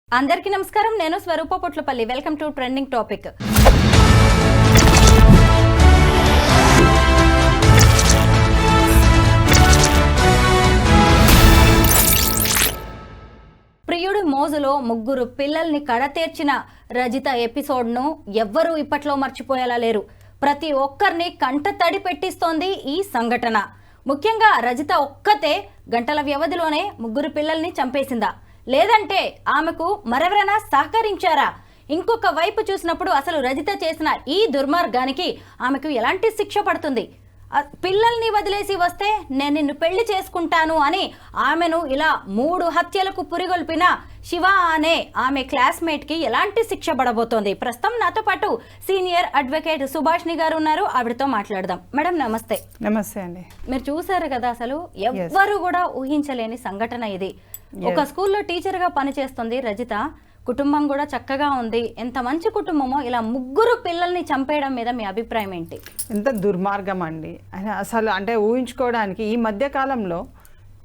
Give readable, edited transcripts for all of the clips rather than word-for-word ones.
అందరికీ నమస్కారం. నేను Swaroopa Potlapalli. Welcome to trending topic. ప్రియుడి మోజులో ముగ్గురు పిల్లల్ని కడతేర్చిన రజిత ఎపిసోడ్ను ఎవ్వరూ ఇప్పట్లో మర్చిపోయేలా లేరు. ప్రతి ఒక్కరిని కంట తడి పెట్టిస్తోంది ఈ సంఘటన. ముఖ్యంగా రజిత ఒక్కతే గంటల వ్యవధిలోనే ముగ్గురు పిల్లల్ని చంపేసిందా, లేదంటే ఆమెకు మరెవరైనా సహకరించారా? ఇంకొక వైపు చూసినప్పుడు అసలు రజిత చేసిన ఈ దుర్మార్గానికి ఆమెకు ఎలాంటి శిక్ష పడుతుంది? పిల్లల్ని వదిలేసి వస్తే నేను నిన్ను పెళ్లి చేసుకుంటాను అని ఆమెను ఇలా 3 హత్యలకు పురిగొల్పిన శివ అనే ఆమె క్లాస్మేట్కి ఎలాంటి శిక్ష పడబోతోంది? ప్రస్తుతం నాతో పాటు సీనియర్ అడ్వకేట్ సుభాష్ని గారు ఉన్నారు. ఆవిడతో మాట్లాడదాం. మేడం నమస్తే. నమస్తే అండి. మీరు చూసారు కదా, అసలు ఎవ్వరు కూడా ఊహించలేని సంఘటన ఇది. ఒక స్కూల్లో టీచర్గా పనిచేస్తుంది రజిత. కుటుంబం కూడా చక్కగా ఉంది. ఎంత మంచి కుటుంబమో ఇలా ముగ్గురు పిల్లల్ని చంపేయడం మీద మీ అభిప్రాయం ఏంటి? ఎంత దుర్మార్గం అండి అసలు. అంటే ఊహించుకోవడానికి ఈ మధ్య కాలంలో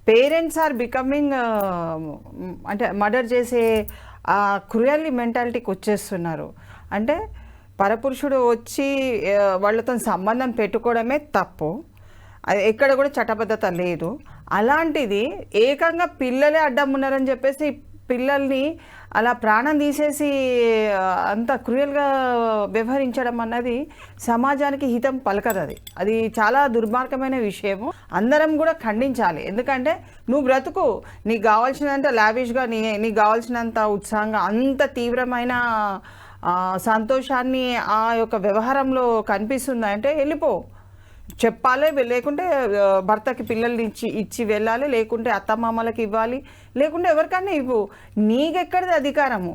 పేరెంట్స్ ఆర్ బికమింగ్ అంటే మర్డర్ చేసే ఆ క్రూయల్లీ మెంటాలిటీకి వచ్చేస్తున్నారు. అంటే పరపురుషుడు వచ్చి వాళ్ళతో సంబంధం పెట్టుకోవడమే తప్పు. అది ఎక్కడ కూడా చట్టబద్ధత లేదు. అలాంటిది ఏకంగా పిల్లలే అడ్డం ఉన్నారని చెప్పేసి పిల్లల్ని అలా ప్రాణం తీసేసి అంత క్రూయల్గా వ్యవహరించడం అన్నది సమాజానికి హితం పలకదు. అది చాలా దుర్మార్గమైన విషయము. అందరం కూడా ఖండించాలి. ఎందుకంటే నువ్వు బ్రతుకు, నీకు కావాల్సినంత లావిష్గా, నీకు కావాల్సినంత ఉత్సాహంగా, అంత తీవ్రమైన సంతోషాన్ని ఆ యొక్క వ్యవహారంలో కనిపిస్తుందంటే వెళ్ళిపో, చెప్పాలి. లేకుంటే భర్తకి పిల్లల్ని ఇచ్చి వెళ్ళాలి, లేకుంటే అత్తమామలకి ఇవ్వాలి, లేకుంటే ఎవరికైనా ఇవ్వు. నీకెక్కడిది అధికారము?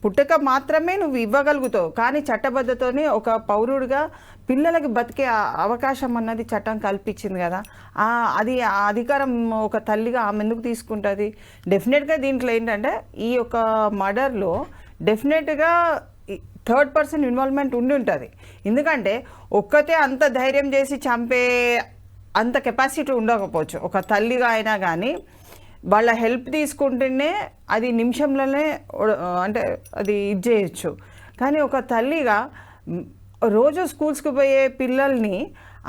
పుట్టక మాత్రమే నువ్వు ఇవ్వగలుగుతావు. కానీ చట్టబద్ధతోనే ఒక పౌరుడిగా పిల్లలకి బతికే అవకాశం అన్నది చట్టం కల్పించింది కదా. అది ఆ అధికారం ఒక తల్లిగా ఆమె ఎందుకు తీసుకుంటుంది? డెఫినెట్గా దీంట్లో ఏంటంటే ఈ యొక్క మర్డర్లో డెఫినెట్గా థర్డ్ పర్సన్ ఇన్వాల్వ్మెంట్ ఉండి ఉంటుంది. ఎందుకంటే ఒక్కతే అంత ధైర్యం చేసి చంపే అంత కెపాసిటీ ఉండకపోవచ్చు. ఒక తల్లిగా అయినా కానీ వాళ్ళ హెల్ప్ తీసుకుంటేనే అది నిమిషంలోనే అంటే అది ఇది చేయొచ్చు. కానీ ఒక తల్లిగా రోజు స్కూల్స్కి పోయే పిల్లల్ని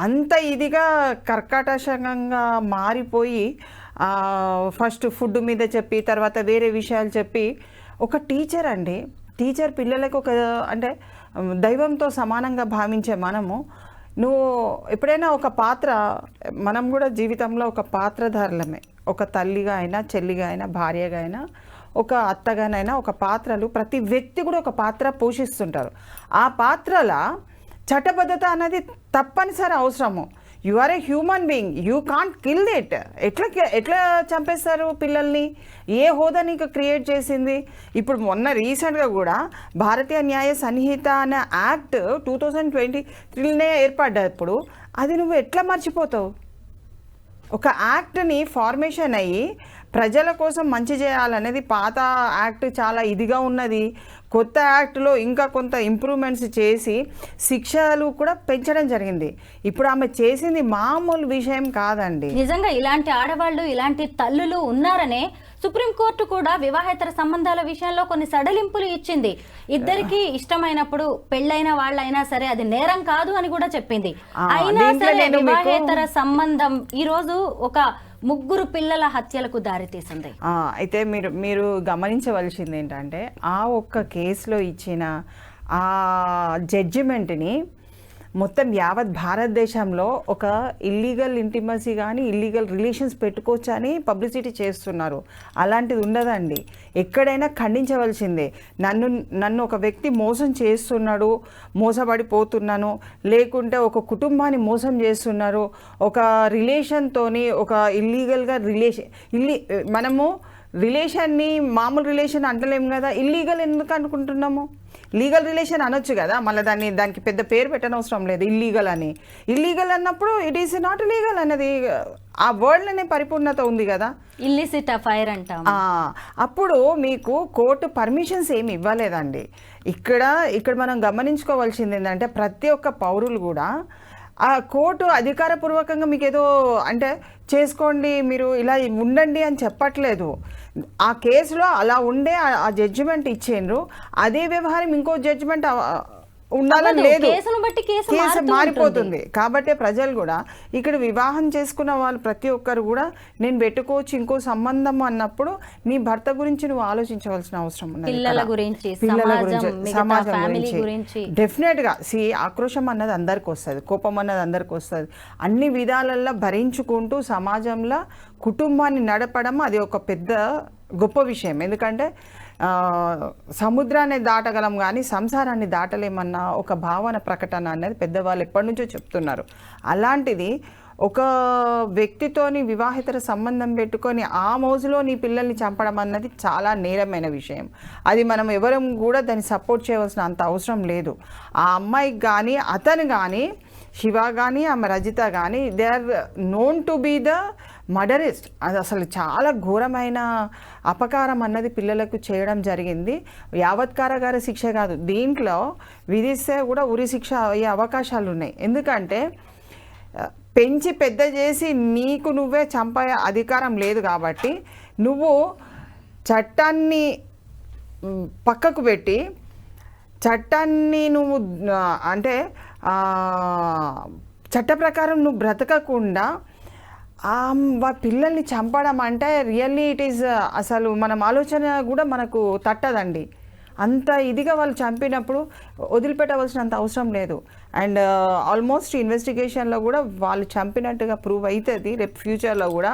అంత ఇదిగా కర్కటంగా మారిపోయి ఫస్ట్ ఫుడ్ మీద చెప్పి తర్వాత వేరే విషయాలు చెప్పి ఒక టీచర్ అండి, టీచర్ పిల్లలకు ఒక అంటే దైవంతో సమానంగా భావించే మనము, నువ్వు ఎప్పుడైనా ఒక పాత్ర, మనం కూడా జీవితంలో ఒక పాత్రధారులమే. ఒక తల్లిగా అయినా, చెల్లిగా అయినా, భార్యగా అయినా, ఒక అత్తగానైనా ఒక పాత్రలు ప్రతి వ్యక్తి కూడా ఒక పాత్ర పోషిస్తుంటారు. ఆ పాత్రల చట్టబద్ధత అనేది తప్పనిసరి అవసరము. You are a human being, you can't kill it. ఎట్లా చంపేస్తారు పిల్లల్ని? ఏ హోదా నీకు క్రియేట్ చేసింది? ఇప్పుడు మొన్న రీసెంట్గా కూడా భారతీయ న్యాయ సంహిత అనే యాక్ట్ 2023 ఏర్పడ్డప్పుడు అది నువ్వు ఎట్లా మర్చిపోతావు? ఒక యాక్ట్ని ఫార్మేషన్ అయ్యి ప్రజల కోసం మంచి చేయాలనేది పాత యాక్ట్ చాలా ఇదిగా ఉన్నది. కొత్త యాక్ట్లో ఇంకా కొంత ఇంప్రూవ్మెంట్స్ చేసి శిక్షలు కూడా పెంచడం జరిగింది. ఇప్పుడు ఆమె చేసింది మామూలు విషయం కాదండి. నిజంగా ఇలాంటి ఆడవాళ్ళు, ఇలాంటి తల్లులు ఉన్నారనే సుప్రీంకోర్టు కూడా వివాహేతర సంబంధాల విషయంలో కొన్ని సడలింపులు ఇచ్చింది. ఇద్దరికి ఇష్టమైనప్పుడు పెళ్ళైన వాళ్ళైనా సరే అది నేరం కాదు అని కూడా చెప్పింది. అయినా సరే వివాహేతర సంబంధం ఈరోజు ఒక ముగ్గురు పిల్లల హత్యలకు దారితీసింది. అయితే మీరు గమనించవలసింది ఏంటంటే ఆ ఒక్క కేసులో ఇచ్చిన ఆ జడ్జిమెంట్ని మొత్తం యావత్ భారతదేశంలో ఒక ఇల్లీగల్ ఇంటిమసీ కానీ ఇల్లీగల్ రిలేషన్స్ పెట్టుకోవచ్చు అని పబ్లిసిటీ చేస్తున్నారు. అలాంటిది ఉండదండి. ఎక్కడైనా ఖండించవలసిందే. నన్ను ఒక వ్యక్తి మోసం చేస్తున్నాడు, మోసపడిపోతున్నాను, లేకుంటే ఒక కుటుంబాన్ని మోసం చేస్తున్నారు, ఒక రిలేషన్తోని ఒక ఇల్లీగల్గా మనము రిలేషన్ని మామూలు రిలేషన్ అంటలేము కదా, ఇల్లీగల్ ఎందుకు అనుకుంటున్నాము? లీగల్ రిలేషన్ అనొచ్చు కదా, మళ్ళీ దానికి పెద్ద పేరు పెట్టనవసరం లేదు ఇల్లీగల్ అని. ఇల్లీగల్ అన్నప్పుడు ఇట్ ఈస్ నాట్ లీగల్ అన్నది ఆ వర్డ్లోనే పరిపూర్ణత ఉంది కదా. ఇల్లిసిట్ అఫైర్ అంటాం. అప్పుడు మీకు కోర్టు పర్మిషన్స్ ఏమి ఇవ్వలేదండి. ఇక్కడ మనం గమనించుకోవాల్సింది ఏంటంటే ప్రతి ఒక్క పౌరులు కూడా ఆ కోర్టు అధికారపూర్వకంగా మీకు ఏదో అంటే చేసుకోండి మీరు ఇలా ఉండండి అని చెప్పట్లేదు. ఆ కేసులో అలా ఉండే ఆ జడ్జిమెంట్ ఇచ్చిండ్రు, అదే వ్యవహారం ఇంకో జడ్జిమెంట్ ఉండాలని లేదు, కేసును బట్టి కేసు మారిపోతుంది. కాబట్టి ప్రజలు కూడా ఇక్కడ వివాహం చేసుకున్న వాళ్ళు ప్రతి ఒక్కరు కూడా నేను పెట్టుకోవచ్చు ఇంకో సంబంధం అన్నప్పుడు నీ భర్త గురించి నువ్వు ఆలోచించవలసిన అవసరం ఉన్నది. పిల్లల గురించి, సమాజం గురించి డెఫినెట్ గా ఆక్రోశం అన్నది అందరికి వస్తుంది, కోపం అన్నది అందరికి వస్తుంది. అన్ని విధాలల్లో భరించుకుంటూ సమాజంలో కుటుంబాన్ని నడపడం అది ఒక పెద్ద గొప్ప విషయం. ఎందుకంటే సముద్రాన్ని దాటగలం కానీ సంసారాన్ని దాటలేమన్న ఒక భావన ప్రకటన అనేది పెద్దవాళ్ళు ఎప్పటి నుంచో చెప్తున్నారు. అలాంటిది ఒక వ్యక్తితోని వివాహితర సంబంధం పెట్టుకొని ఆ మోజులో నీ పిల్లల్ని చంపడం అన్నది చాలా నేరమైన విషయం. అది మనం ఎవరం కూడా దాన్ని సపోర్ట్ చేయవలసిన అంత అవసరం లేదు. ఆ అమ్మాయికి కానీ అతను కానీ శివ కానీ ఆమె రజిత కానీ they are known to be the murderess. అది అసలు చాలా ఘోరమైన అపకారం అన్నది పిల్లలకు చేయడం జరిగింది. యావత్ కారాగార శిక్ష కాదు, దీంట్లో విధిస్తే కూడా ఉరి శిక్ష అయ్యే అవకాశాలు ఉన్నాయి. ఎందుకంటే పెంచి పెద్ద చేసి నీకు నువ్వే చంపే అధికారం లేదు కాబట్టి నువ్వు చట్టాన్ని పక్కకు పెట్టి చట్టాన్ని నువ్వు అంటే చట్ట ప్రకారం నువ్వు బ్రతకకుండా పిల్లల్ని చంపడం అంటే రియల్లీ ఇట్ ఈస్ అసలు మనం ఆలోచన కూడా మనకు తట్టదండి. అంత ఇదిగా వాళ్ళు చంపినప్పుడు వదిలిపెట్టవలసినంత అవసరం లేదు. అండ్ ఆల్మోస్ట్ ఇన్వెస్టిగేషన్లో కూడా వాళ్ళు చంపినట్టుగా ప్రూవ్ అవుతుంది. రేపు ఫ్యూచర్లో కూడా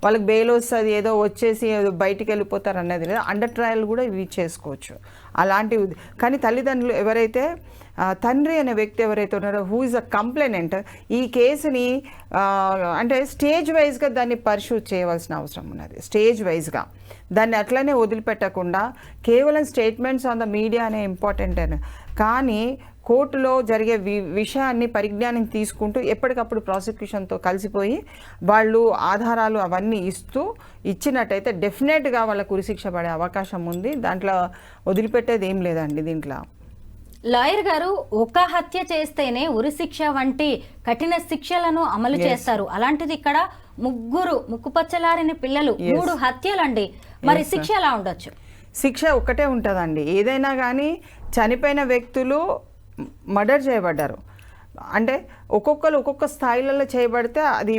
వాళ్ళకి బెయిల్ వస్తుంది, ఏదో వచ్చేసి ఏదో బయటికి వెళ్ళిపోతారు అన్నది లేదు. అండర్ ట్రయల్ కూడా ఇవి చేసుకోవచ్చు అలాంటివి. కానీ తల్లిదండ్రులు ఎవరైతే తండ్రి అనే వ్యక్తి ఎవరైతే ఉన్నారో హూ ఇస్ అ కంప్లైనెంట్, ఈ కేసుని అంటే స్టేజ్ వైజ్గా దాన్ని పర్సూ చేయవలసిన అవసరం ఉన్నది. స్టేజ్ వైజ్గా దాన్ని అట్లనే వదిలిపెట్టకుండా కేవలం స్టేట్మెంట్స్ ఆన్ ద మీడియా అనే ఇంపార్టెంట్ అని కానీ కోర్టులో జరిగే విషయాన్ని పరిజ్ఞానం తీసుకుంటూ ఎప్పటికప్పుడు ప్రాసిక్యూషన్తో కలిసిపోయి వాళ్ళు ఆధారాలు అవన్నీ ఇచ్చినట్టయితే డెఫినెట్గా వాళ్ళకు ఉరిశిక్ష పడే అవకాశం ఉంది. దాంట్లో వదిలిపెట్టేది ఏం లేదండి. దీంట్లో లాయర్ గారు ఒక హత్య చేస్తేనే ఉరిశిక్ష వంటి కఠిన శిక్షలను అమలు చేస్తారు. అలాంటిది ఇక్కడ ముక్కుపచ్చలారిన పిల్లలు 3 హత్యలండి. మరి శిక్ష ఎలా ఉండొచ్చు? శిక్ష ఒక్కటే ఉంటుందండి. ఏదైనా కానీ చనిపోయిన వ్యక్తులు మర్డర్ చేయబడ్డారు అంటే ఒక్కొక్క స్థాయిలలో చేయబడితే అది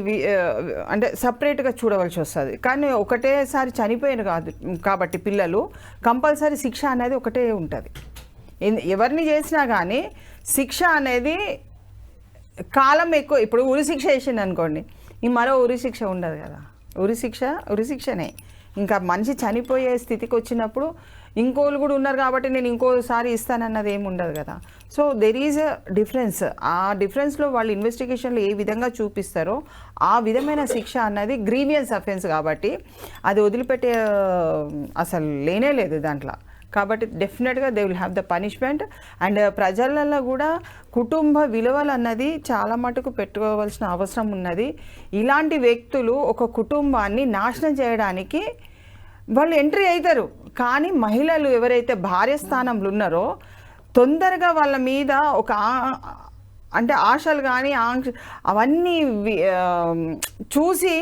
అంటే సపరేట్గా చూడవలసి వస్తుంది. కానీ ఒకటేసారి చనిపోయిన కాదు కాబట్టి పిల్లలు కంపల్సరీ శిక్ష అనేది ఒకటే ఉంటుంది. ఎవరిని చేసినా కానీ శిక్ష అనేది కాలం ఎక్కువ. ఇప్పుడు ఉరిశిక్ష వేసింది అనుకోండి, మరో ఉరిశిక్ష ఉండదు కదా. ఉరిశిక్షనే. ఇంకా మనిషి చనిపోయే స్థితికి వచ్చినప్పుడు ఇంకోళ్ళు కూడా ఉన్నారు కాబట్టి నేను ఇంకోసారి ఇస్తానన్నది ఏమి ఉండదు కదా. So there is a difference. ఆ డిఫరెన్స్లో వాళ్ళు ఇన్వెస్టిగేషన్లో ఏ విధంగా చూపిస్తారో ఆ విధమైన శిక్ష అన్నది గ్రీవియన్స్ అఫెన్స్ కాబట్టి అది వదిలిపెట్టే అసలు లేనే లేదు దాంట్లో. కాబట్టి డెఫినెట్గా they will have the punishment. And ప్రజలలో కూడా కుటుంబ విలువలు అన్నది చాలా మటుకు పెట్టుకోవాల్సిన అవసరం ఉన్నది. ఇలాంటి వ్యక్తులు ఒక కుటుంబాన్ని నాశనం చేయడానికి వాళ్ళు ఎంట్రీ అవుతారు. కానీ మహిళలు ఎవరైతే భార్య స్థానంలో ఉన్నారో తొందరగా వాళ్ళ మీద ఒక అంటే ఆశలు కానీ అవన్నీ చూసి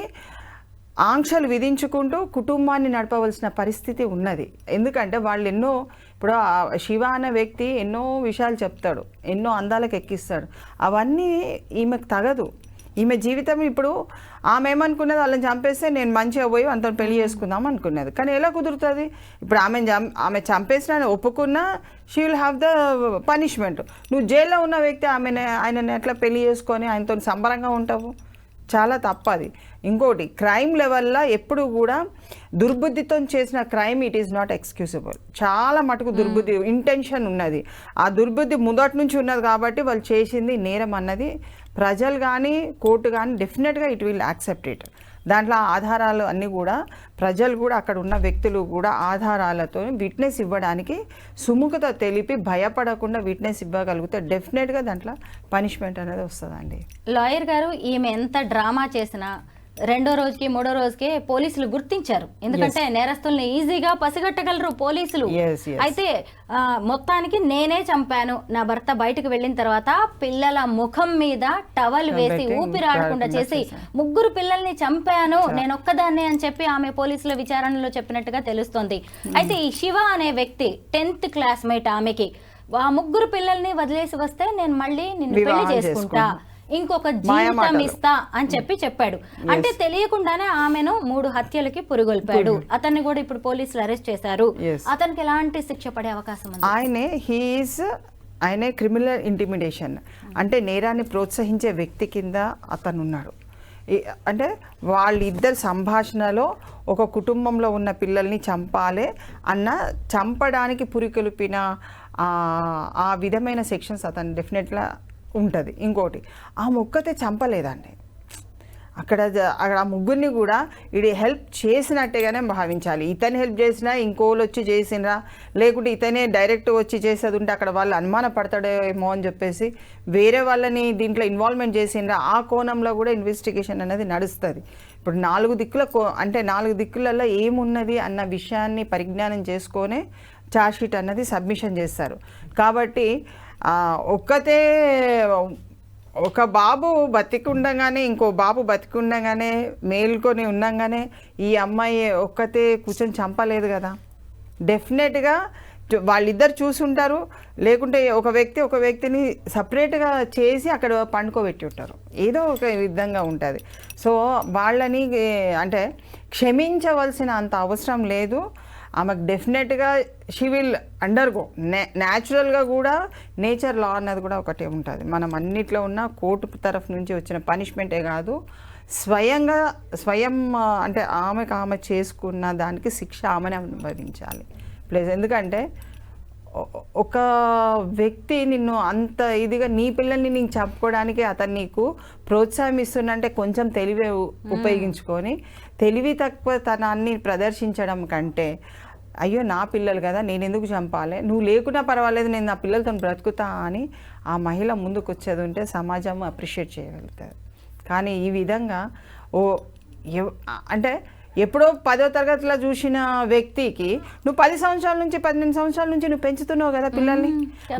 ఆంక్షలు విధించుకుంటూ కుటుంబాన్ని నడపవలసిన పరిస్థితి ఉన్నది. ఎందుకంటే వాళ్ళు ఇప్పుడు శివ అనే వ్యక్తి ఎన్నో విషయాలు చెప్తాడు, ఎన్నో అందాలకు ఎక్కిస్తాడు. అవన్నీ ఈమెకు తగదు. ఈమె జీవితం ఇప్పుడు ఆమె ఏమనుకున్నది, వాళ్ళని చంపేస్తే నేను మంచిగా పోయి అంత పెళ్లి చేసుకుందాం అనుకున్నది. కానీ ఎలా కుదురుతుంది? ఇప్పుడు ఆమె చంపేసిన ఒప్పుకున్నా she will have the punishment. నువ్వు జైల్లో ఉన్న వ్యక్తి ఆయనని ఎట్లా పెళ్లి చేసుకొని ఆయనతో సంబరంగా ఉంటావు? చాలా తప్పది. ఇంకోటి క్రైమ్ లెవెల్లో ఎప్పుడు కూడా దుర్బుద్ధితో చేసిన crime it is not excusable. చాలా మటుకు దుర్బుద్ధి ఇంటెన్షన్ ఉన్నది. ఆ దుర్బుద్ధి మొదటి నుంచి ఉన్నది కాబట్టి వాళ్ళు చేసింది నేరం అన్నది ప్రజలు కానీ కోర్టు కానీ డెఫినెట్గా ఇట్ విల్ యాక్సెప్ట్ ఇట్. దాంట్లో ఆధారాలు అన్నీ కూడా ప్రజలు కూడా అక్కడ ఉన్న వ్యక్తులు కూడా ఆధారాలతో విట్నెస్ ఇవ్వడానికి సుముఖత తెలిపి భయపడకుండా విట్నెస్ ఇవ్వగలిగితే డెఫినెట్గా దాంట్లో పనిష్మెంట్ అనేది వస్తుందండి. లాయర్ గారు ఈమె ఎంత డ్రామా చేసినా రెండో రోజుకి మూడో రోజుకి పోలీసులు గుర్తించారు, ఎందుకంటే నేరస్తుల్ని ఈజీగా పసిగట్టగలరు పోలీసులు. Yes, yes. అయితే మొత్తానికి నేనే చంపాను, నా భర్త బయటకు వెళ్ళిన తర్వాత పిల్లల ముఖం మీద టవల్ వేసి ఊపిరాడకుండా చేసి ముగ్గురు పిల్లల్ని చంపాను నేను ఒక్కదాన్నే అని చెప్పి ఆమె పోలీసుల విచారణలో చెప్పినట్టుగా తెలుస్తోంది. అయితే ఈ శివ అనే వ్యక్తి 10th క్లాస్మేట్ ఆమెకి, ఆ ముగ్గురు పిల్లల్ని వదిలేసి వస్తే నేను మళ్ళీ నిన్ను పెళ్లి చేసుకుంటా, ఇంకొక జీవితం ఇస్తా అని చెప్పాడు. అంటే తెలియకుండానే ఆమెను 3 హత్యలకి పురుగొల్పాడు. అతన్ని కూడా ఇప్పుడు పోలీసులు అరెస్ట్ చేశారు. అతనికి ఎలాంటి శిక్ష పడే అవకాశం ఉంది? ఆయనే క్రిమినల్ ఇంటిమిడేషన్ అంటే నేరాన్ని ప్రోత్సహించే వ్యక్తి కింద అతను ఉన్నాడు. అంటే వాళ్ళిద్దరు సంభాషణలో ఒక కుటుంబంలో ఉన్న పిల్లల్ని చంపాలి అన్న, చంపడానికి పురికొల్పిన ఆ విధమైన సెక్షన్స్ అతను డెఫినెట్గా ఉంటుంది. ఇంకోటి, ఆ ముక్కతే చంపలేదండి, అక్కడ ఆ ముగ్గురిని కూడా ఇది హెల్ప్ చేసినట్టుగానే భావించాలి. ఇతను హెల్ప్ చేసినా ఇంకోళ్ళు వచ్చి చేసినరా, లేకుంటే ఇతనే డైరెక్ట్ వచ్చి చేసేది ఉంటే అక్కడ వాళ్ళు అనుమానపడతాడేమో అని చెప్పేసి వేరే వాళ్ళని దీంట్లో ఇన్వాల్వ్మెంట్ చేసినరా, ఆ కోణంలో కూడా ఇన్వెస్టిగేషన్ అనేది నడుస్తుంది. ఇప్పుడు 4 దిక్కులలో ఏమున్నది అన్న విషయాన్ని పరిజ్ఞానం చేసుకొనే ఛార్జ్షీట్ అన్నది సబ్మిషన్ చేస్తారు. కాబట్టి ఒక బాబు బతికుండగానే ఇంకో బాబు బతికుండగానే మేల్కొని ఉండగానే ఈ అమ్మాయి ఒక్కతే కూర్చొని చంపలేదు కదా. డెఫినెట్గా వాళ్ళిద్దరు చూసుంటారు, లేకుంటే ఒక వ్యక్తిని సపరేట్గా చేసి అక్కడ పండుకోబెట్టి ఉంటారు, ఏదో ఒక విధంగా ఉంటుంది. సో వాళ్ళని అంటే క్షమించవలసిన అంత అవసరం లేదు. ఆమెకు డెఫినెట్గా షీ విల్ అండర్గో న్యాచురల్గా కూడా నేచర్ లా అన్నది కూడా ఒకటే ఉంటుంది. మనం అన్నిట్లో ఉన్న కోర్టు తరఫు నుంచి వచ్చిన పనిష్మెంటే కాదు, స్వయం అంటే ఆమె చేసుకున్న దానికి శిక్ష ఆమెనే అనుభవించాలి. ప్లస్ ఎందుకంటే ఒక వ్యక్తి నిన్ను అంత ఇదిగా నీ పిల్లల్ని నీకు చెప్పుకోవడానికి అతను నీకు ప్రోత్సాహం ఇస్తున్నంటే కొంచెం తెలివే ఉపయోగించుకొని తెలివి తక్కువతనాన్ని ప్రదర్శించడం కంటే, అయ్యో నా పిల్లలు కదా నేను ఎందుకు చంపాలి, నువ్వు లేకున్నా పర్వాలేదు నేను నా పిల్లలతో బ్రతుకుతా అని ఆ మహిళ ముందుకు వచ్చేది ఉంటే సమాజం అప్రిషియేట్ చేయగలుగుతుంది. కానీ ఈ విధంగా అంటే ఎప్పుడో 10వ తరగతిలో చూసిన వ్యక్తికి నువ్వు 10 సంవత్సరాల నుంచి 18 సంవత్సరాల నుంచి నువ్వు పెంచుతున్నావు కదా పిల్లల్ని,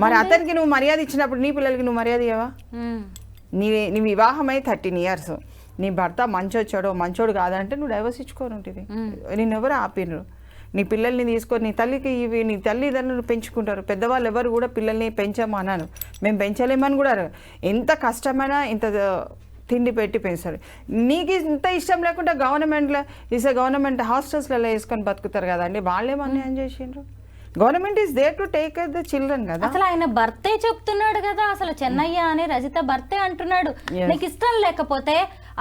మరి అతనికి నువ్వు మర్యాద ఇచ్చినప్పుడు నీ పిల్లలకి నువ్వు మర్యాద ఇవ్వవా? నీ వివాహమై 13 years, నీ భర్త మంచోడు కాదంటే నువ్వు డైవర్స్ ఇచ్చుకోనుంటివి. నిన్నెవరు ఆపినరు? నీ పిల్లల్ని తీసుకొని నీ తల్లిదండ్రులు పెంచుకుంటారు. పెద్దవాళ్ళు ఎవరు కూడా పిల్లల్ని పెంచమన్నాను, మేము పెంచలేమని కూడా, ఎంత కష్టమైనా ఇంత తిండి పెట్టి పెంచారు. నీకు ఇంత ఇష్టం లేకుండా గవర్నమెంట్ హాస్టల్స్లలో వేసుకొని బతుకుతారు కదండి, వాళ్ళేమన్నా ఏం చేసిండ్రు? Government is there to take care the children కదా. అసలు ఆయన భర్తే చెప్తున్నాడు కదా, అసలు చెన్నయ్య అని రజిత భర్తే అంటున్నాడు, నీకు ఇష్టం లేకపోతే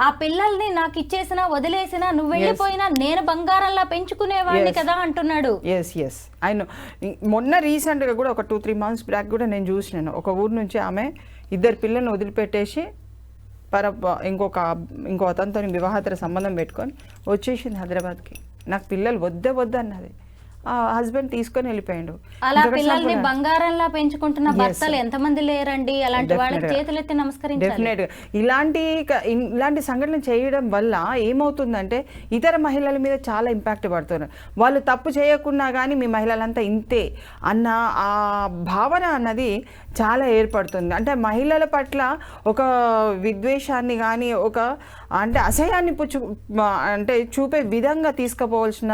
ఆ పిల్లల్ని నాకు ఇచ్చేసినా వదిలేసినా నువ్వు వెళ్ళిపోయినా నేను బంగారంలా పెంచుకునేవాడిని కదా అంటున్నాడు. ఎస్ ఆయన మొన్న రీసెంట్గా కూడా ఒక 2-3 months బ్యాక్ కూడా నేను చూసినాను, ఒక ఊరు నుంచి ఆమె 2 పిల్లల్ని వదిలిపెట్టేసి ఇంకో అతనితో వివాహేతర సంబంధం పెట్టుకొని వచ్చేసింది హైదరాబాద్కి. నాకు పిల్లలు వద్దు అన్నది, ఆ హస్బెండ్ తీసుకొని వెళ్ళిపోయాడు. అలా పిల్లల్ని బంగారంలా పెంచుకుంటున్న భర్తలు ఎంతమంది లేరండి? అలాంటి వాళ్ళకి చేతులెత్తి నమస్కరించాలి. డెఫినెట్గా ఇలాంటి సంఘటనలు చేయడం వల్ల ఏమవుతుందంటే ఇతర మహిళల మీద చాలా ఇంపాక్ట్ పడుతున్నారు. వాళ్ళు తప్పు చేయకున్నా కానీ మీ మహిళలంతా ఇంతే అన్న ఆ భావన అన్నది చాలా ఏర్పడుతుంది. అంటే మహిళల పట్ల ఒక విద్వేషాన్ని కానీ అంటే అసహ్యాన్ని అంటే చూపే విధంగా తీసుకుపోవాల్సిన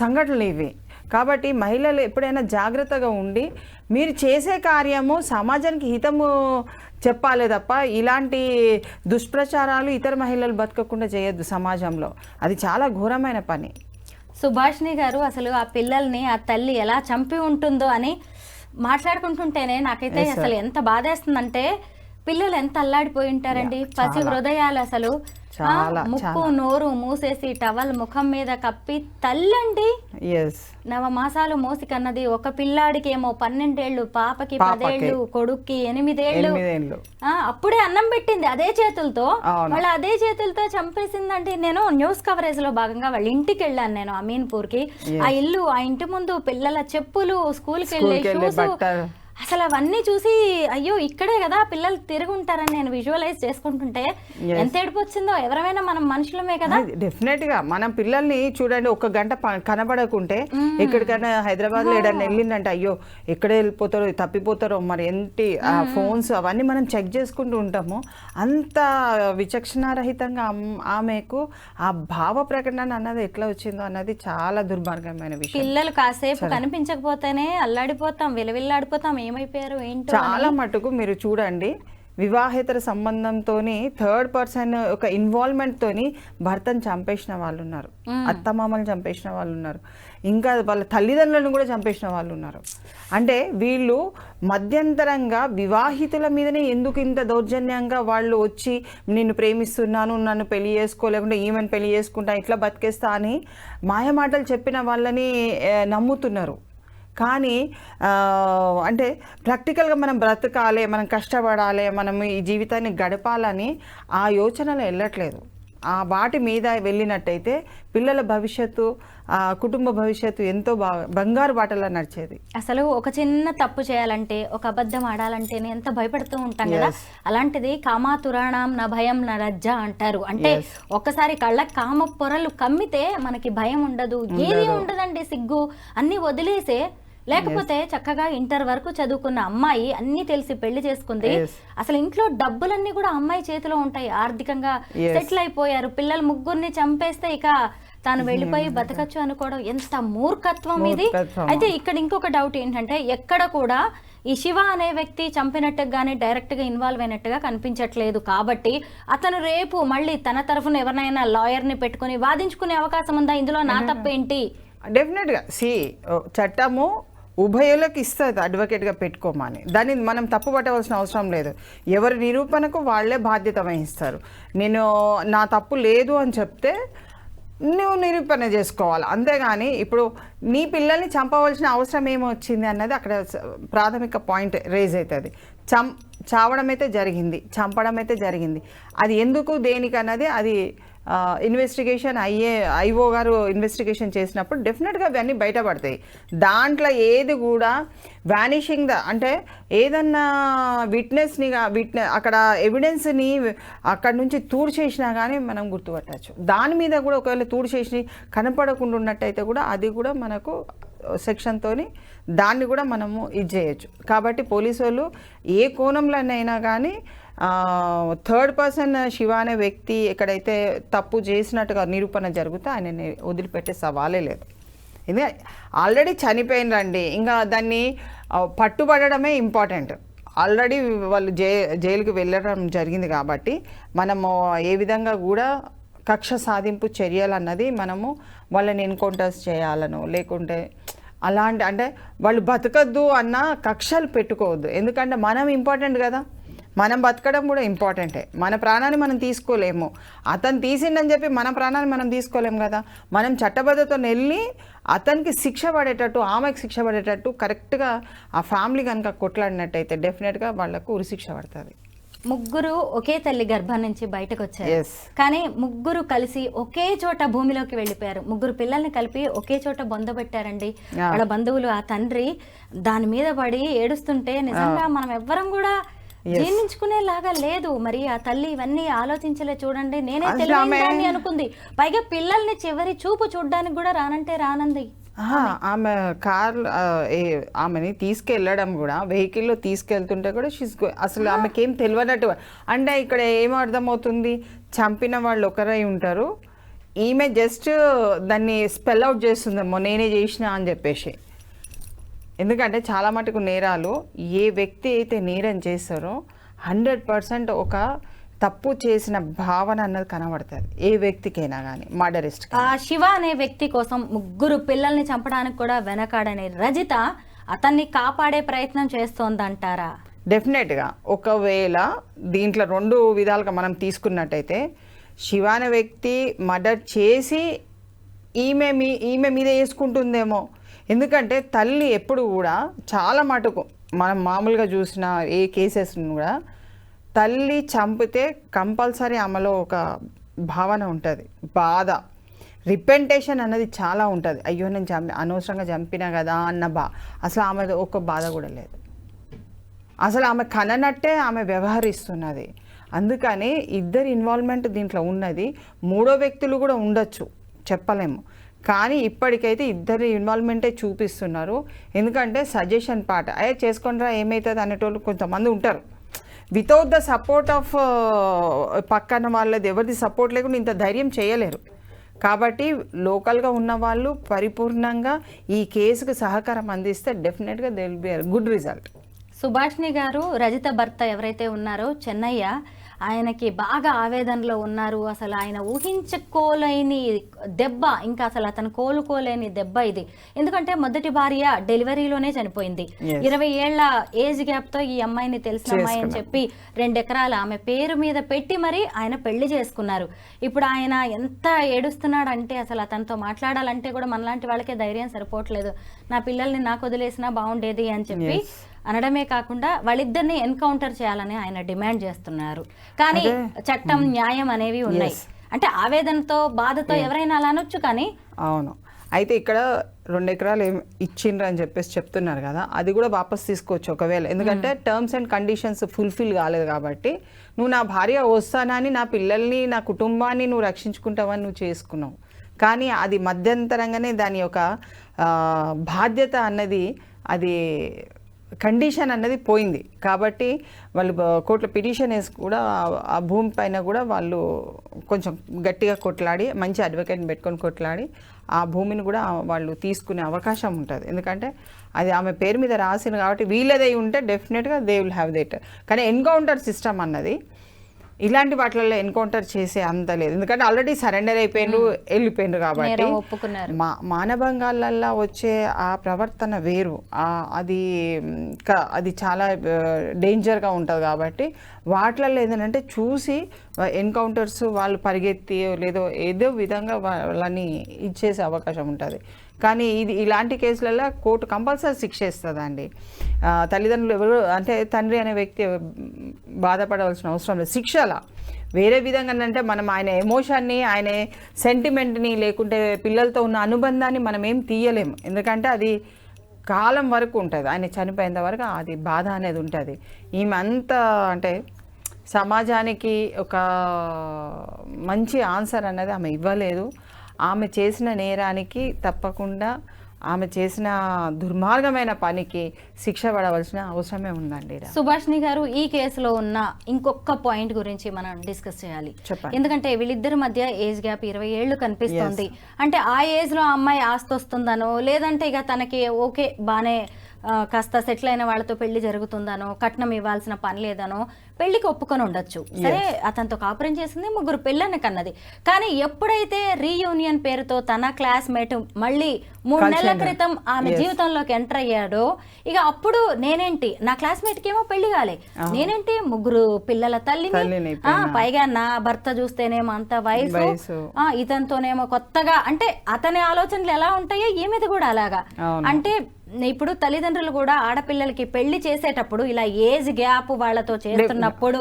సంఘటనలు ఇవి. కాబట్టి మహిళలు ఎప్పుడైనా జాగ్రత్తగా ఉండి మీరు చేసే కార్యము సమాజానికి హితము చెప్పాలి తప్ప ఇలాంటి దుష్ప్రచారాలు ఇతర మహిళలు బతకకుండా చేయొద్దు సమాజంలో, అది చాలా ఘోరమైన పని. సుభాషిణి గారు, అసలు ఆ పిల్లల్ని ఆ తల్లి ఎలా చంపి ఉంటుందో అని మాట్లాడుకుంటుంటేనే నాకైతే అసలు ఎంత బాధేస్తుందంటే, పిల్లలు ఎంత అల్లాడిపోయి ఉంటారండి, పసి హృదయాలు. అసలు ముక్కు నోరు మూసేసి టవల్ ముఖం మీద కప్పి తల్లండి 9 మాసాలు మోసి కన్నది. ఒక పిల్లాడికి ఏమో 12 ఏళ్ళు, పాపకి 10 ఏళ్ళు, కొడుక్కి 8 ఏళ్ళు. అప్పుడే అన్నం పెట్టింది అదే చేతులతో, వాళ్ళు అదే చేతులతో చంపేసిందండి. నేను న్యూస్ కవరేజ్ లో భాగంగా వాళ్ళ ఇంటికి వెళ్ళాను, నేను అమీన్పూర్ కి. ఆ ఇంటి ముందు పిల్లల చెప్పులు, స్కూల్కి వెళ్ళే షూస్, అసలు అవన్నీ చూసి అయ్యో ఇక్కడే కదా పిల్లలు తిరిగి ఉంటారని నేను విజువలైజ్ చేసుకుంటుంటే ఎంత ఏడుపు వచ్చిందో. ఎవరైనా మనం మనుషులమే కదా. డెఫినెట్ గా మనం పిల్లల్ని చూడండి, ఒక గంట కనబడకుంటే ఎక్కడికైనా హైదరాబాద్ లో ఏదైనా వెళ్ళిందంటే అయ్యో ఎక్కడ వెళ్ళిపోతారో తప్పిపోతారో మరి ఏంటి ఆ ఫోన్స్ అవన్నీ మనం చెక్ చేసుకుంటూ ఉంటాము. అంత విచక్షణారహితంగా ఆమెకు ఆ భావ ప్రకటన అన్నది ఎట్లా వచ్చిందో అన్నది చాలా దుర్మార్గమైన విషయం. పిల్లలు కాసేపు కనిపించకపోతేనే అల్లాడిపోతాం, విలవిల్లాడిపోతాం, ఏమైపోయారు ఏంటో. చాలా మటుకు మీరు చూడండి, వివాహేతర సంబంధంతోని థర్డ్ పర్సన్ ఒక ఇన్వాల్వ్మెంట్ తోని భర్తను చంపేసిన వాళ్ళు ఉన్నారు, అత్తమామల్ని చంపేసిన వాళ్ళు ఉన్నారు, ఇంకా వాళ్ళ తల్లిదండ్రులను కూడా చంపేసిన వాళ్ళు ఉన్నారు. అంటే వీళ్ళు మధ్యంతరంగా వివాహితుల మీదనే ఎందుకు ఇంత దౌర్జన్యంగా వాళ్ళు వచ్చి నిన్ను ప్రేమిస్తున్నాను, నన్ను పెళ్లి చేసుకోలేకుండా ఈమెను పెళ్లి చేసుకుంటా, ఇట్లా బతికేస్తా అని మాయమాటలు చెప్పిన వాళ్ళని నమ్ముతున్నారు. కానీ అంటే ప్రాక్టికల్గా మనం బ్రతకాలి, మనం కష్టపడాలి, మనం ఈ జీవితాన్ని గడపాలని ఆ యోచనలు వెళ్ళట్లేదు. ఆ వాటి మీద వెళ్ళినట్టయితే పిల్లల భవిష్యత్తు, కుటుంబ భవిష్యత్తు ఎంతో బంగారు బాటలా నడిచేది. అసలు ఒక చిన్న తప్పు చేయాలంటే, ఒక అబద్ధం ఆడాలంటే ఎంత భయపడుతూ ఉంటాం కదా. అలాంటిది కామాతురాణం నా భయం నా రజ్జ అంటారు. అంటే ఒక్కసారి కళ్ళ కామ పొరలు కమ్మితే మనకి భయం ఉండదు, ఏది ఉండదండి, సిగ్గు అన్ని వదిలేసే. లేకపోతే చక్కగా ఇంటర్ వరకు చదువుకున్న అమ్మాయి అన్ని తెలిసి పెళ్లి చేసుకుంది, అసలు ఇంట్లో డబ్బులన్నీ కూడా అమ్మాయి చేతిలో ఉంటాయి, ఆర్థికంగా సెటిల్ అయిపోయారు, పిల్లలు ముగ్గురిని చంపేస్తే ఇక తాను వెళ్ళిపోయి బతకచ్చు అనుకోవడం ఎంత మూర్ఖత్వం ఇది. అయితే ఇక్కడ ఇంకొక డౌట్ ఏంటంటే, ఎక్కడ కూడా ఈ శివ అనే వ్యక్తి చంపినట్టుగా కానీ డైరెక్ట్ గా ఇన్వాల్వ్ అయినట్టుగా కనిపించట్లేదు. కాబట్టి అతను రేపు మళ్ళీ తన తరఫున ఎవరినైనా లాయర్ ని పెట్టుకుని వాదించుకునే అవకాశం ఉందా? ఇందులో నా తప్పేంటి? డెఫినెట్గా చట్టము ఉభయులకు ఇస్తుంది అడ్వకేట్గా పెట్టుకోమని. దాన్ని మనం తప్పు పట్టవలసిన అవసరం లేదు. ఎవరి నిరూపణకు వాళ్ళే బాధ్యత వహిస్తారు. నేను నా తప్పు లేదు అని చెప్తే నువ్వు నిరూపణ చేసుకోవాలి, అంతేగాని ఇప్పుడు నీ పిల్లల్ని చంపవలసిన అవసరం ఏమొచ్చింది అన్నది అక్కడ ప్రాథమిక పాయింట్ రేజ్ అవుతుంది. చావడం అయితే జరిగింది, చంపడం అయితే జరిగింది, అది ఎందుకు దేనికి అన్నది అది ఇన్వెస్టిగేషన్ ఐఓ గారు ఇన్వెస్టిగేషన్ చేసినప్పుడు డెఫినెట్గా అవన్నీ బయటపడతాయి. దాంట్లో ఏది కూడా వ్యానిషింగ్ అంటే ఏదన్నా విట్నెస్ని అక్కడ ఎవిడెన్స్ని అక్కడ నుంచి చేసినా కానీ మనం గుర్తుపట్టచ్చు. దాని మీద కూడా ఒకవేళ చేసి కనపడకుండా ఉన్నట్టయితే కూడా అది కూడా మనకు సెక్షన్తో దాన్ని కూడా మనము ఇది చేయొచ్చు. కాబట్టి పోలీసు వాళ్ళు ఏ కోణంలోనైనా కానీ థర్డ్ పర్సన్ శివ అనే వ్యక్తి ఎక్కడైతే తప్పు చేసినట్టుగా నిరూపణ జరిగితే ఆయనని వదిలిపెట్టే సవాలే లేదు. ఇది ఆల్రెడీ చనిపోయినరండి, ఇంకా దాన్ని పట్టుబడమే ఇంపార్టెంట్. ఆల్రెడీ వాళ్ళు జైలుకి వెళ్ళడం జరిగింది కాబట్టి మనము ఏ విధంగా కూడా కక్ష సాధింపు చర్యలు అన్నది మనము వాళ్ళని ఎన్కౌంటర్స్ చేయాలను, లేకుంటే అలాంటి అంటే వాళ్ళు బతకద్దు అన్న కక్షలు పెట్టుకోవద్దు. ఎందుకంటే మనం ఇంపార్టెంట్ కదా, మనం బతకడం కూడా ఇంపార్టెంటే. మన ప్రాణాన్ని మనం తీసుకోలేము, అతను తీసిండని చెప్పి మన ప్రాణాన్ని మనం తీసుకోలేము కదా. మనం చట్టబద్ధతో వెళ్ళి అతనికి శిక్ష పడేటట్టు, ఆమెకు శిక్ష పడేటట్టు కరెక్ట్గా ఆ ఫ్యామిలీ కనుక కొట్లాడినట్టయితే డెఫినెట్గా వాళ్లకు ఉరిశిక్ష పడుతుంది. ముగ్గురు ఒకే తల్లి గర్భం నుంచి బయటకు వచ్చారు, కానీ ముగ్గురు కలిసి ఒకే చోట భూమిలోకి వెళ్ళిపోయారు. ముగ్గురు పిల్లల్ని కలిపి ఒకే చోట బొందబెట్టారండి వాళ్ళ బంధువులు. ఆ తండ్రి దాని మీద పడి ఏడుస్తుంటే నిజంగా మనం ఎవ్వరం కూడా జీర్ణించుకునేలాగా లేదు. మరి ఆ తల్లి ఇవన్నీ ఆలోచించలే. చూడండి, నేనే తెలియని అనుకుంది, పైగా పిల్లల్ని చివరి చూపు చూడడానికి కూడా రానంటే రానంది. ఆమె ఆమెని తీసుకెళ్ళడం కూడా, వెహికల్లో తీసుకెళ్తుంటే కూడా అసలు ఆమెకేం తెలియనట్టు. అంటే ఇక్కడ ఏం అర్థమవుతుంది, చంపిన వాళ్ళు ఒకరై ఉంటారు, ఈమె జస్ట్ దాన్ని స్పెల్ అవుట్ చేస్తుందేమో నేనే చేసిన అని చెప్పేసి. ఎందుకంటే చాలా మటుకు నేరాలు ఏ వ్యక్తి అయితే నేరం చేస్తారో 100% ఒక తప్పు చేసిన భావన అన్నది కనబడుతుంది ఏ వ్యక్తికైనా కానీ, మర్డరిస్ట్. శివ అనే వ్యక్తి కోసం ముగ్గురు పిల్లల్ని చంపడానికి కూడా వెనకాడని రజిత అతన్ని కాపాడే ప్రయత్నం చేస్తోందంటారా? డెఫినెట్గా. ఒకవేళ దీంట్లో 2 విధాలుగా మనం తీసుకున్నట్టయితే, శివ అనే వ్యక్తి మర్డర్ చేసి ఈమె మీద వేసుకుంటుందేమో. ఎందుకంటే తల్లి ఎప్పుడు కూడా చాలా మటుకు మనం మామూలుగా చూసిన ఏ కేసెస్ను కూడా తల్లి చంపితే కంపల్సరీ ఆమెలో ఒక భావన ఉంటుంది, బాధ, రిపెంటేషన్ అన్నది చాలా ఉంటుంది. అయ్యో నేను అనవసరంగా చంపినా కదా అన్న అసలు ఆమె ఒక బాధ కూడా లేదు. అసలు ఆమె కననట్టే ఆమె వ్యవహరిస్తున్నది. అందుకని ఇద్దరి ఇన్వాల్వ్మెంట్ దీంట్లో ఉన్నది. మూడో వ్యక్తులు కూడా ఉండొచ్చు, చెప్పలేము. కానీ ఇప్పటికైతే ఇద్దరి ఇన్వాల్వ్మెంటే చూపిస్తున్నారు. ఎందుకంటే సజెషన్ పార్ట్ చేసుకుంటారా ఏమవుతుంది అనేటోళ్ళు కొంతమంది ఉంటారు. వితౌట్ ద సపోర్ట్ ఆఫ్ పక్కన వాళ్ళది ఎవరిది సపోర్ట్ లేకుండా ఇంత ధైర్యం చేయలేరు. కాబట్టి లోకల్గా ఉన్న వాళ్ళు పరిపూర్ణంగా ఈ కేసుకు సహకారం అందిస్తే డెఫినెట్గా they will be good result. Subhashini గారు రజిత భర్త ఎవరైతే ఉన్నారో చెన్నయ్య, ఆయనకి బాగా ఆవేదనలో ఉన్నారు. అసలు ఆయన ఊహించుకోలేని దెబ్బ, ఇంకా అసలు అతను కోలుకోలేని దెబ్బ ఇది. ఎందుకంటే మొదటి భార్య డెలివరీలోనే చనిపోయింది. 20 ఏళ్ల ఏజ్ గ్యాప్ తో ఈ అమ్మాయిని తెలిసిన అమ్మాయి అని చెప్పి 2 ఎకరాలు ఆమె పేరు మీద పెట్టి మరి ఆయన పెళ్లి చేసుకున్నారు. ఇప్పుడు ఆయన ఎంత ఏడుస్తున్నాడు అంటే అసలు అతనితో మాట్లాడాలంటే కూడా మనలాంటి వాళ్ళకే ధైర్యం సరిపోవట్లేదు. నా పిల్లల్ని నాకు వదిలేసినా బాగుండేది అని చెప్పి అనడమే కాకుండా వాళ్ళిద్దరిని ఎన్కౌంటర్ చేయాలని ఆయన డిమాండ్ చేస్తున్నారు. కానీ చట్టం, న్యాయం అనేవి ఉన్నాయి. అంటే ఆవేదనతో, బాధతో ఎవరైనా అలా అనొచ్చు. కానీ అవును, అయితే ఇక్కడ 2 ఎకరాలు ఇచ్చిండ్రు అని చెప్పేసి చెప్తున్నారు కదా, అది కూడా వాపస్ తీసుకోవచ్చు ఒకవేళ. ఎందుకంటే టర్మ్స్ అండ్ కండిషన్స్ ఫుల్ఫిల్ కాలేదు కాబట్టి. నువ్వు నా భార్య వస్తానని, నా పిల్లల్ని, నా కుటుంబాన్ని నువ్వు రక్షించుకుంటావని నువ్వు చేసుకున్నావు. కానీ అది మధ్యంతరంగానే దాని యొక్క బాధ్యత అన్నది, అది కండిషన్ అన్నది పోయింది. కాబట్టి వాళ్ళు కోర్టులో పిటిషన్ వేసి కూడా ఆ భూమి పైన కూడా వాళ్ళు కొంచెం గట్టిగా కొట్లాడి, మంచి అడ్వకేట్ని పెట్టుకొని కొట్లాడి ఆ భూమిని కూడా వాళ్ళు తీసుకునే అవకాశం ఉంటుంది. ఎందుకంటే అది ఆమె పేరు మీద రాసింది కాబట్టి వీళ్ళదై ఉంటే డెఫినెట్గా దే విల్ హ్యావ్ దట్. కానీ ఎన్కౌంటర్ సిస్టమ్ అన్నది ఇలాంటి వాటిల్లో ఎన్కౌంటర్ చేసే అంత లేదు. ఎందుకంటే ఆల్రెడీ సరెండర్ అయిపోయినారు, వెళ్ళిపోయినారు. కాబట్టి మానభంగాలల్లో వచ్చే ఆ ప్రవర్తన వేరు, అది చాలా డేంజర్గా ఉంటుంది. కాబట్టి వాటిల్లో ఏదంటే చూసి ఎన్కౌంటర్స్ వాళ్ళు పరిగెత్తి లేదో ఏదో విధంగా వాళ్ళని ఇచ్చేసే అవకాశం ఉంటుంది. కానీ ఇలాంటి కేసులలో కోర్టు కంపల్సరీ శిక్ష ఇస్తుందండి. తల్లిదండ్రులు ఎవరు అంటే తండ్రి అనే వ్యక్తి బాధపడవలసిన అవసరం లేదు. శిక్షలా వేరే విధంగా అంటే మనం ఆయన ఎమోషన్ని, ఆయన సెంటిమెంట్ని, లేకుంటే పిల్లలతో ఉన్న అనుబంధాన్ని మనం ఏం తీయలేము. ఎందుకంటే అది కాలం వరకు ఉంటుంది. ఆయన చనిపోయేంత వరకు అది బాధ అనేది ఉంటుంది. ఈమె అంత అంటే సమాజానికి ఒక మంచి ఆన్సర్ అనేది ఆమె ఇవ్వలేదు. ఆమె చేసిన నేరానికి తప్పకుండా, ఆమె చేసిన దుర్మార్గమైన పనికి శిక్ష పడవలసిన అవసరమే ఉందండి. సుభాష్ని గారు, ఈ కేసులో ఉన్న ఇంకొక పాయింట్ గురించి మనం డిస్కస్ చేయాలి. ఎందుకంటే వీళ్ళిద్దరి మధ్య ఏజ్ గ్యాప్ 20 ఏళ్ళు కనిపిస్తుంది. అంటే ఆ ఏజ్ లో అమ్మాయి ఆస్తి వస్తుందనో, లేదంటే ఇక తనకి ఓకే బానే కాస్త సెటిల్ అయిన వాళ్ళతో పెళ్లి జరుగుతుందనో, కట్నం ఇవ్వాల్సిన పని లేదనో పెళ్లికి ఒప్పుకొని ఉండొచ్చు. సరే, అతనితో కాపురం చేసింది, 3 పిల్లల్ని కన్నది. కానీ ఎప్పుడైతే రీయూనియన్ పేరుతో తన క్లాస్మేట్ మళ్ళీ 3 నెలల క్రితం ఆమె జీవితంలోకి ఎంటర్ అయ్యాడో, ఇక అప్పుడు నేనేంటి, నా క్లాస్మేట్ కి ఏమో పెళ్లి కాలే, నేనేంటి 3 పిల్లల తల్లిని, పైగా నా భర్త చూస్తేనేమో అంత వయసు, ఇతనితోనేమో కొత్తగా, అంటే అతని ఆలోచనలు ఎలా ఉంటాయో ఈమెది కూడా అలాగా. అంటే ఇప్పుడు తల్లిదండ్రులు కూడా ఆడపిల్లలకి పెళ్లి చేసేటప్పుడు ఇలా ఏజ్ గ్యాప్ వాళ్ళతో చేస్తున్నప్పుడు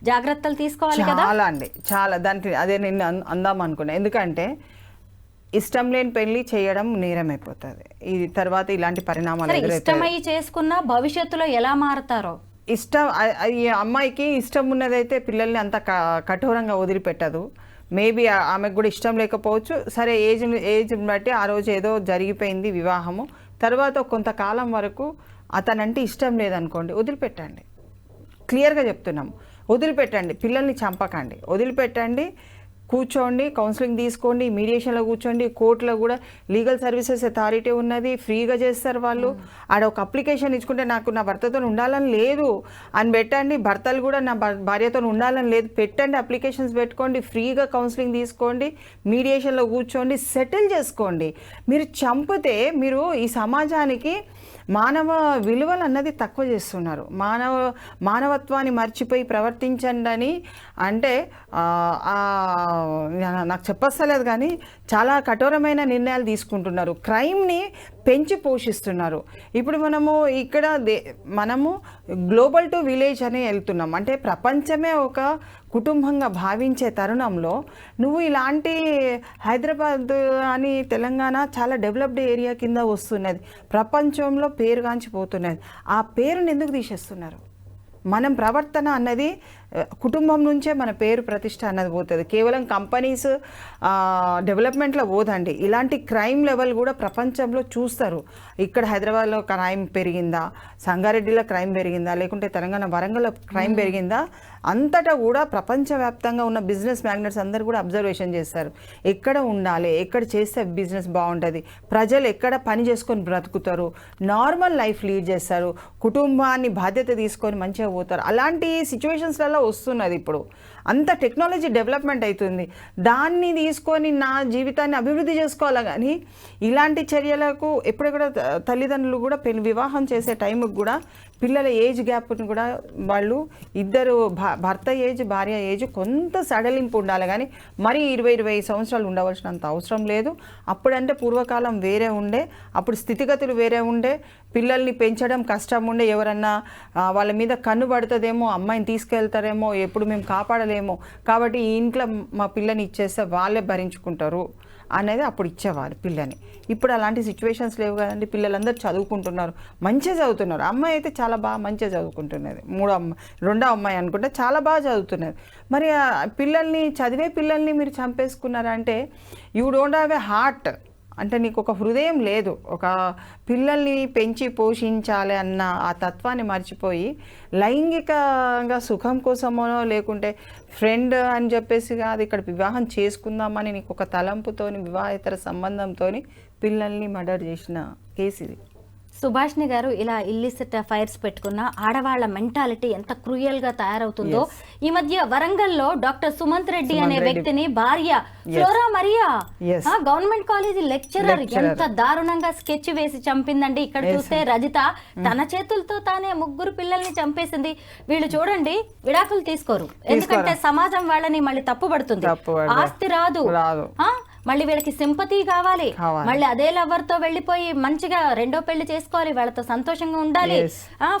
జాగ్రత్తలు తీసుకోవాలి కదా. చాలా అండి, చాలా. దానికి అదే నేను అందాం అనుకున్నా. ఎందుకంటే ఇష్టం లేని పెళ్లి చేయడం నేరం అయిపోతుంది. ఈ తర్వాత ఇలాంటి పరిణామాలు ఇష్టమై చేసుకున్న భవిష్యత్తులో ఎలా మారుతారో. ఇష్టం, ఈ అమ్మాయికి ఇష్టం ఉన్నదైతే పిల్లల్ని అంత కఠోరంగా వదిలిపెట్టదు. మేబీ ఆమెకు కూడా ఇష్టం లేకపోవచ్చు. సరే, ఏజ్ బట్టి ఆ రోజు ఏదో జరిగిపోయింది వివాహము, తర్వాత కొంతకాలం వరకు అతనంటే ఇష్టం లేదనుకోండి, వదిలిపెట్టండి. క్లియర్గా చెప్తున్నాము, వదిలిపెట్టండి. పిల్లల్ని చంపకండి, వదిలిపెట్టండి. కూర్చోండి, కౌన్సిలింగ్ తీసుకోండి, మీడియేషన్లో కూర్చోండి. కోర్టులో కూడా లీగల్ సర్వీసెస్ అథారిటీ ఉన్నది, ఫ్రీగా చేస్తారు వాళ్ళు. ఆడ ఒక అప్లికేషన్ ఇచ్చుకుంటే నాకు నా భర్తతో ఉండాలని లేదు అని పెట్టండి. భర్తలు కూడా నా భార్యతో ఉండాలని లేదు పెట్టండి, అప్లికేషన్స్ పెట్టుకోండి, ఫ్రీగా కౌన్సిలింగ్ తీసుకోండి, మీడియేషన్లో కూర్చోండి, సెటిల్ చేసుకోండి. మీరు చంపితే మీరు ఈ సమాజానికి మానవ విలువలు అన్నది తక్కువ చేస్తున్నారు. మానవత్వాన్ని మర్చిపోయి ప్రవర్తించండి అని అంటే నాకు చెప్పస్తలేదు, కానీ చాలా కఠోరమైన నిర్ణయాలు తీసుకుంటున్నారు. క్రైమ్ని పెంచి పోషిస్తున్నారు. ఇప్పుడు మనము గ్లోబల్ టు విలేజ్ అని వెళ్తున్నాం. అంటే ప్రపంచమే ఒక కుటుంబంగా భావించే తరుణంలో నువ్వు ఇలాంటి హైదరాబాద్ అని తెలంగాణ చాలా డెవలప్డ్ ఏరియా కింద వస్తున్నది, ప్రపంచంలో పేరుగాంచిపోతున్నది. ఆ పేరుని ఎందుకు తీసేస్తున్నారు? మనం ప్రవర్తన అన్నది కుటుంబం నుంచే మన పేరు ప్రతిష్ట అన్నది పోతుంది. కేవలం కంపెనీస్ డెవలప్మెంట్లో పోదండి, ఇలాంటి క్రైమ్ లెవెల్ కూడా ప్రపంచంలో చూస్తారు. ఇక్కడ హైదరాబాద్లో క్రైమ్ పెరిగిందా, సంగారెడ్డిలో క్రైమ్ పెరిగిందా, లేకుంటే తెలంగాణ వరంగల్లో క్రైమ్ పెరిగిందా, అంతటా కూడా ప్రపంచవ్యాప్తంగా ఉన్న బిజినెస్ మ్యాగ్నెట్స్ అందరూ కూడా అబ్జర్వేషన్ చేస్తారు. ఎక్కడ ఉండాలి, ఎక్కడ చేస్తే బిజినెస్ బాగుంటుంది, ప్రజలు ఎక్కడ పని చేసుకొని బ్రతుకుతారు, నార్మల్ లైఫ్ లీడ్ చేస్తారు, కుటుంబాన్ని బాధ్యత తీసుకొని మంచిగా పోతారు. అలాంటి సిచ్యువేషన్స్లలో వస్తున్నది. ఇప్పుడు అంత టెక్నాలజీ డెవలప్మెంట్ అవుతుంది, దాన్ని తీసుకొని నా జీవితాన్ని అభివృద్ధి చేసుకోవాలి. కానీ ఇలాంటి చర్యలకు ఎప్పుడెక్కడ తల్లిదండ్రులు కూడా వివాహం చేసే టైంకి కూడా పిల్లల ఏజ్ గ్యాప్ని కూడా వాళ్ళు ఇద్దరు భర్త ఏజ్ భార్య ఏజ్ కొంత సడలింపు ఉండాలి. కానీ మరీ 20 సంవత్సరాలు ఉండవలసినంత అవసరం లేదు. అప్పుడంటే పూర్వకాలం వేరే ఉండే, అప్పుడు స్థితిగతులు వేరే ఉండే, పిల్లల్ని పెంచడం కష్టం ఉండే, ఎవరన్నా వాళ్ళ మీద కన్ను పడుతుందేమో, అమ్మాయిని తీసుకెళ్తారేమో, ఎప్పుడు మేము కాపాడలేమో, కాబట్టి ఈ ఇంట్లో మా పిల్లని ఇచ్చేస్తే వాళ్ళే భరించుకుంటారు అనేది అప్పుడు ఇచ్చేవారు పిల్లని. ఇప్పుడు అలాంటి సిచ్యువేషన్స్ లేవు కదండి. పిల్లలందరూ చదువుకుంటున్నారు, మంచిగా చదువుతున్నారు. అమ్మాయి అయితే చాలా బాగా మంచిగా చదువుకుంటున్నది, రెండో అమ్మాయి అనుకుంటే చాలా బాగా చదువుతున్నది. మరి పిల్లల్ని చదివే పిల్లల్ని మీరు చంపేసుకున్నారంటే you don't have a heart, అంటే నీకు ఒక హృదయం లేదు. ఒక పిల్లల్ని పెంచి పోషించాలి అన్న ఆ తత్వాన్ని మర్చిపోయి లైంగికంగా సుఖం కోసమో లేకుంటే ఫ్రెండ్ అని చెప్పేసి కాదు, ఇక్కడ వివాహం చేసుకుందామని నీకు ఒక తలంపుతోని వివాహేతర సంబంధంతో పిల్లల్ని మర్డర్ చేసిన కేసు ఇది. సుభాష్ని గారు, ఇలా ఇల్లిసిట్ ఫైర్స్ పెట్టుకున్న ఆడవాళ్ల మెంటాలిటీ ఎంత క్రూయల్గా తయారవుతుందో. ఈ మధ్య వరంగల్లో డాక్టర్ సుమంత్ రెడ్డి అనే వ్యక్తిని భార్య flora Mariya government college lecturer ఎంత దారుణంగా స్కెచ్ వేసి చంపిందండి. ఇక్కడ చూస్తే రజిత తన చేతులతో తానే 3 పిల్లల్ని చంపేసింది. వీళ్ళు చూడండి విడాకులు తీసుకోరు, ఎందుకంటే సమాజం వాళ్ళని మళ్ళీ తప్పుపడుతుంది. ఆస్తి రాదు, మళ్ళీ వీళ్ళకి సింపతి కావాలి, మళ్ళీ అదే లవర్ తో వెళ్ళిపోయి మంచిగా రెండో పెళ్లి చేసుకోవాలి, వాళ్ళతో సంతోషంగా ఉండాలి.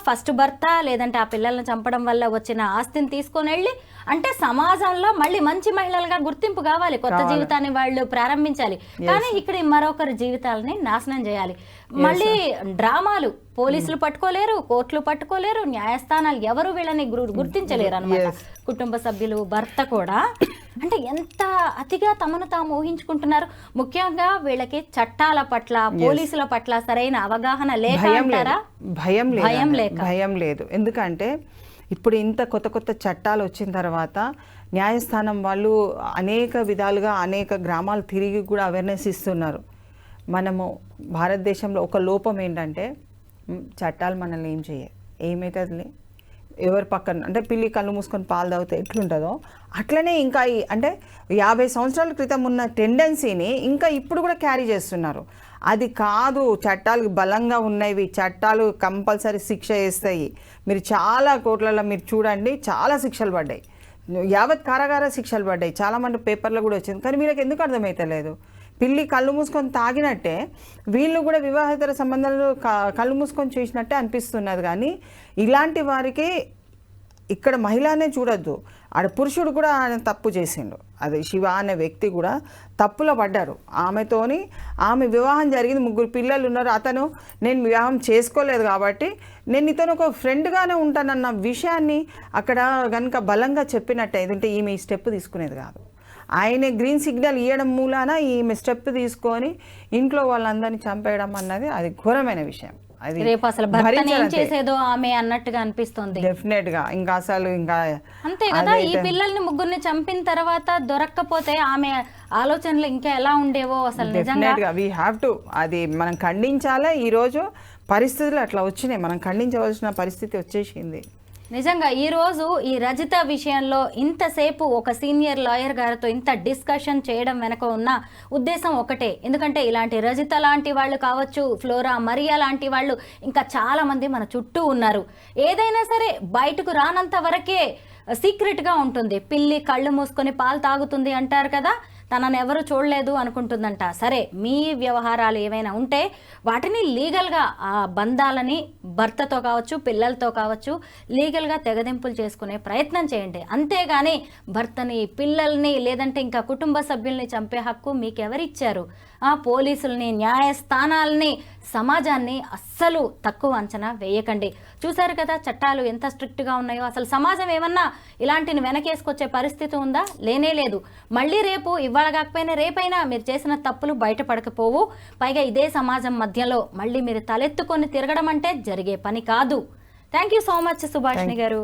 ఫస్ట్ భర్త లేదంటే ఆ పిల్లల్ని చంపడం వల్ల వచ్చిన ఆస్తిని తీసుకొని వెళ్ళి, అంటే సమాజంలో మళ్ళీ మంచి మహిళలుగా గుర్తింపు కావాలి, కొత్త జీవితాన్ని వాళ్ళు ప్రారంభించాలి. కానీ ఇక్కడ మరొకరి జీవితాలని నాశనం చేయాలి. మళ్ళీ డ్రామాలు, పోలీసులు పట్టుకోలేరు, కోర్టులు పట్టుకోలేరు, న్యాయస్థానాలు ఎవరు వీళ్ళని గుర్తించలేరు అన్నమాట. కుటుంబ సభ్యులు, భర్త కూడా. అంటే ఎంత అతిగా తమను తాము ఊహించుకుంటున్నారు. ముఖ్యంగా వీళ్ళకి చట్టాల పట్ల, పోలీసుల పట్ల సరైన అవగాహన లేక అంటారా? భయం లేదు. ఎందుకంటే ఇప్పుడు ఇంత కొత్త చట్టాలు వచ్చిన తర్వాత న్యాయస్థానం వాళ్ళు అనేక విధాలుగా అనేక గ్రామాలు తిరిగి కూడా అవేర్నెస్ ఇస్తున్నారు. మనము భారతదేశంలో ఒక లోపం ఏంటంటే చట్టాలు మనల్ని ఏం చేయ, ఏమవుతుంది, ఎవరి పక్కన అంటే పిల్లి కళ్ళు మూసుకొని పాలు తాగితే ఎట్లుంటుందో అట్లనే ఇంకా అంటే 50 సంవత్సరాల క్రితం ఉన్న టెండెన్సీని ఇంకా ఇప్పుడు కూడా క్యారీ చేస్తున్నారు. అది కాదు, చట్టాలు బలంగా ఉన్నవి, చట్టాలు కంపల్సరీ శిక్ష వేస్తాయి. మీరు చాలా కోట్లలో మీరు చూడండి, చాలా శిక్షలు పడ్డాయి, యావత్ కారాగార శిక్షలు పడ్డాయి, చాలామంది పేపర్లో కూడా వచ్చింది. కానీ వీళ్ళకి ఎందుకు అర్థమవుతలేదు? పిల్లి కళ్ళు మూసుకొని తాగినట్టే వీళ్ళు కూడా వివాహేతర సంబంధాలు కళ్ళు మూసుకొని చేసినట్టే అనిపిస్తున్నది. కానీ ఇలాంటి వారికి ఇక్కడ మహిళనే చూడొద్దు, ఆడ పురుషుడు కూడా ఆయన తప్పు చేసిండు. అది శివ అనే వ్యక్తి కూడా తప్పులో పడ్డారు. ఆమె వివాహం జరిగింది, 3 పిల్లలు ఉన్నారు. అతను నేను వివాహం చేసుకోలేదు కాబట్టి నేను ఇతను ఒక ఫ్రెండ్గానే ఉంటానన్న విషయాన్ని అక్కడ కనుక బలంగా చెప్పినట్టే ఇదంటే ఈమె ఈ స్టెప్ తీసుకునేది కాదు. ఆయన గ్రీన్ సిగ్నల్ ఇవ్వడం మూలాన ఈమె స్టెప్ తీసుకొని ఇంట్లో వాళ్ళందరినీ చంపేయడం అన్నది అది ఘోరమైన విషయం. అది రేపు అసలు భర్తని ఏం చేసేదో ఆమె అన్నట్టుగా అనిపిస్తుంది. డెఫినెట్ గా ఇంకా అసలు ఇంకా అంతే కదా. ఈ పిల్లల్ని 3 చంపిన తర్వాత దొరక్కపోతే ఆమె ఆలోచనలు ఇంకా ఎలా ఉండేవో అసలు నిజంగా వి హ్యావ్ టు అది మనం ఖండించాలే. ఈ రోజు పరిస్థితులు అట్లా వచ్చినాయి, మనం ఖండించవలసిన పరిస్థితి వచ్చేసింది. నిజంగా ఈ రోజు ఈ రజిత విషయంలో ఇంతసేపు ఒక సీనియర్ లాయర్ గారితో ఇంత డిస్కషన్ చేయడం వెనక ఉన్న ఉద్దేశం ఒకటే. ఎందుకంటే ఇలాంటి రజిత లాంటి వాళ్ళు కావచ్చు, ఫ్లోరా మరియా లాంటి వాళ్ళు ఇంకా చాలా మంది మన చుట్టూ ఉన్నారు. ఏదైనా సరే బయటకు రానంత వరకే సీక్రెట్గా ఉంటుంది. పిల్లి కళ్ళు మూసుకొని పాలు తాగుతుంది అంటారు కదా, తనను ఎవరు చూడలేదు అనుకుంటుందంట. సరే, మీ వ్యవహారాలు ఏమైనా ఉంటే వాటిని లీగల్గా ఆ బంధాలని భర్తతో కావచ్చు, పిల్లలతో కావచ్చు, లీగల్గా తెగదింపులు చేసుకునే ప్రయత్నం చేయండి. అంతేగాని భర్తని, పిల్లల్ని, లేదంటే ఇంకా కుటుంబ సభ్యుల్ని చంపే హక్కు మీకెవరిచ్చారు? పోలీసుల్ని, న్యాయస్థానాల్ని, సమాజాన్ని అస్సలు తక్కువ అంచనా వేయకండి. చూశారు కదా చట్టాలు ఎంత స్ట్రిక్ట్గా ఉన్నాయో. అసలు సమాజం ఏమన్నా ఇలాంటిని వెనకేసుకొచ్చే పరిస్థితి ఉందా? లేనే లేదు. మళ్ళీ రేపు, ఇవాళ కాకపోయినా రేపైనా మీరు చేసిన తప్పులు బయటపడకపోవు. పైగా ఇదే సమాజం మధ్యలో మళ్ళీ మీరు తలెత్తుకొని తిరగడం అంటే జరిగే పని కాదు. Thank you so much Subhashini గారు.